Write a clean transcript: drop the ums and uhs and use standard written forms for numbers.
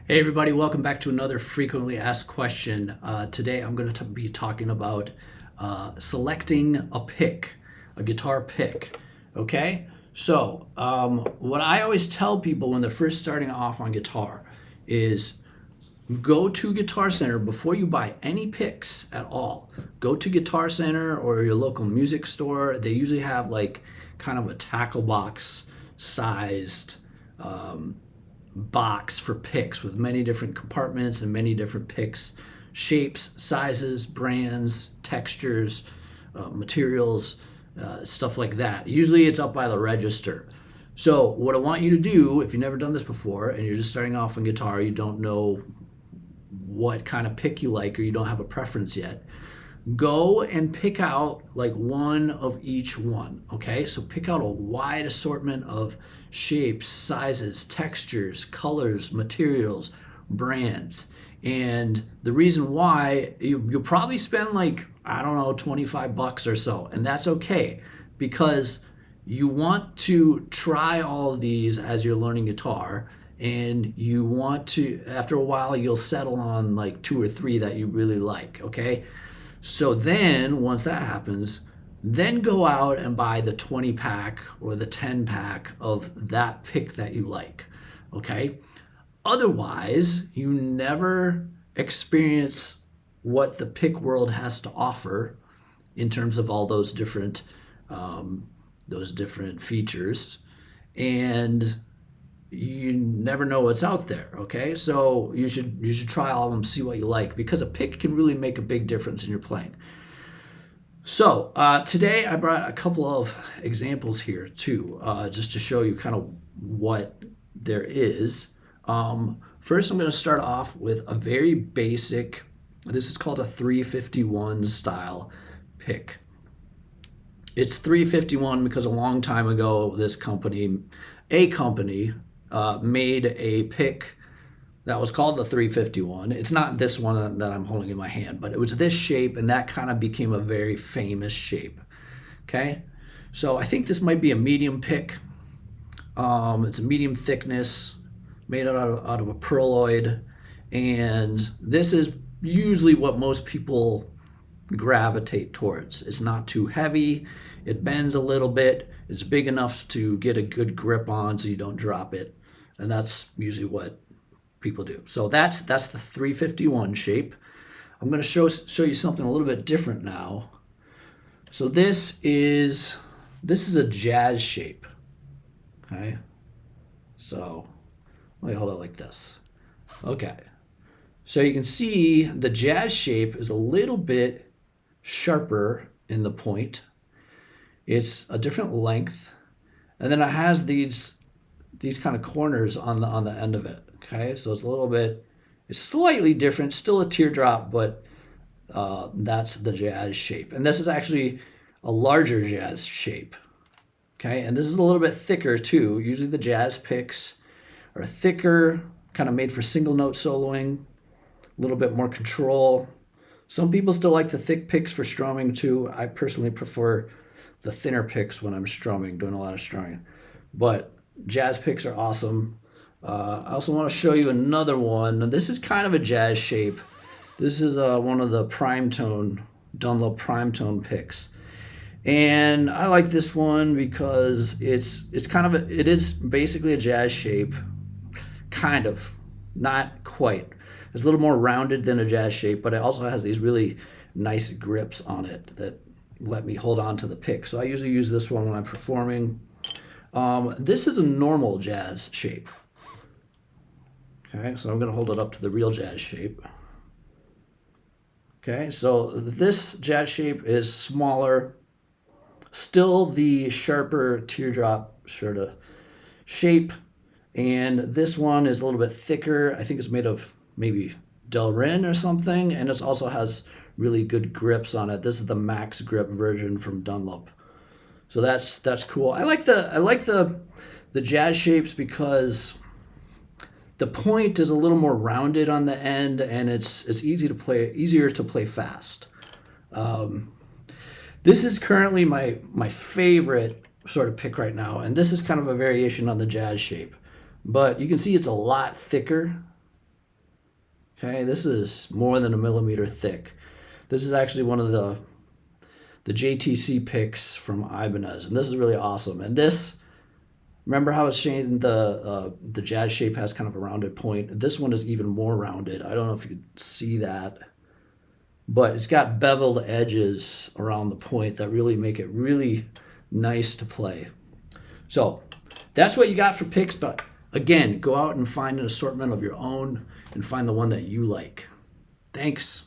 Hey everybody, welcome back to another frequently asked question. Today I'm going to be talking about selecting a pick, a guitar pick. Okay, so what I always tell people when they're first starting off on guitar is go to Guitar Center before you buy any picks at all. Go to Guitar Center or your local music store. They usually have like kind of a tackle box sized box for picks with many different compartments and many different picks, shapes, sizes, brands, textures, materials, stuff like that. Usually it's up by the register. So what I want you to do, if you've never done this before and you're just starting off on guitar, you don't know what kind of pick you like or you don't have a preference yet, go and pick out like one of each one. Okay, so pick out a wide assortment of shapes, sizes, textures, colors, materials, brands. And the reason why you'll probably spend like, I don't know, 25 bucks or so, and that's okay because you want to try all of these as you're learning guitar, and you want to, after a while you'll settle on like two or three that you really like. Okay, so then once that happens, then go out and buy the 20 pack or the 10 pack of that pick that you like. Okay? Otherwise, you never experience what the pick world has to offer in terms of all those different features, and you never know what's out there. Okay, so you should try all of them, see what you like, because a pick can really make a big difference in your playing. So today I brought a couple of examples here too, just to show you kind of what there is. First, I'm going to start off with a very basic. This is called a 351 style pick. It's 351 because a long time ago, a company, made a pick that was called the 351. It's not this one that I'm holding in my hand, but it was this shape, and that kind of became a very famous shape. Okay, so I think this might be a medium pick. It's a medium thickness, made out of a pearloid, and this is usually what most people gravitate towards. It's not too heavy, it bends a little bit, it's big enough to get a good grip on so you don't drop it, and that's usually what people do. So that's the 351 shape. I'm going to show you something a little bit different now. So this is a jazz shape. Okay, so let me hold it like this. Okay, so you can see the jazz shape is a little bit sharper in the point. It's a different length, and then it has these kind of corners on the end of it. Okay, so it's slightly different, still a teardrop, but that's the jazz shape. And this is actually a larger jazz shape. Okay, and this is a little bit thicker too. Usually the jazz picks are thicker, kind of made for single note soloing, a little bit more control. Some people still like the thick picks for strumming too. I personally prefer the thinner picks when I'm strumming, doing a lot of strumming. But jazz picks are awesome. I also want to show you another one. This is kind of a jazz shape. This is one of the Dunlop Primetone picks. And I like this one because it is basically a jazz shape, kind of, not quite. It's a little more rounded than a jazz shape, but it also has these really nice grips on it that let me hold on to the pick. So I usually use this one when I'm performing. This is a normal jazz shape. Okay, so I'm going to hold it up to the real jazz shape. Okay, so this jazz shape is smaller, still the sharper teardrop sort of shape, and this one is a little bit thicker. I think it's made of maybe Delrin or something, and it also has really good grips on it. This is the max grip version from Dunlop. So that's cool. I like the jazz shapes because the point is a little more rounded on the end, and it's easier to play fast. This is currently my favorite sort of pick right now, and this is kind of a variation on the jazz shape. But you can see it's a lot thicker Okay, this is more than a millimeter thick. This is actually one of the JTC picks from Ibanez, and this is really awesome. And this, remember how I was saying the Jazz Shape has kind of a rounded point? This one is even more rounded. I don't know if you can see that, but it's got beveled edges around the point that really make it really nice to play. So that's what you got for picks, but again, go out and find an assortment of your own and find the one that you like. Thanks.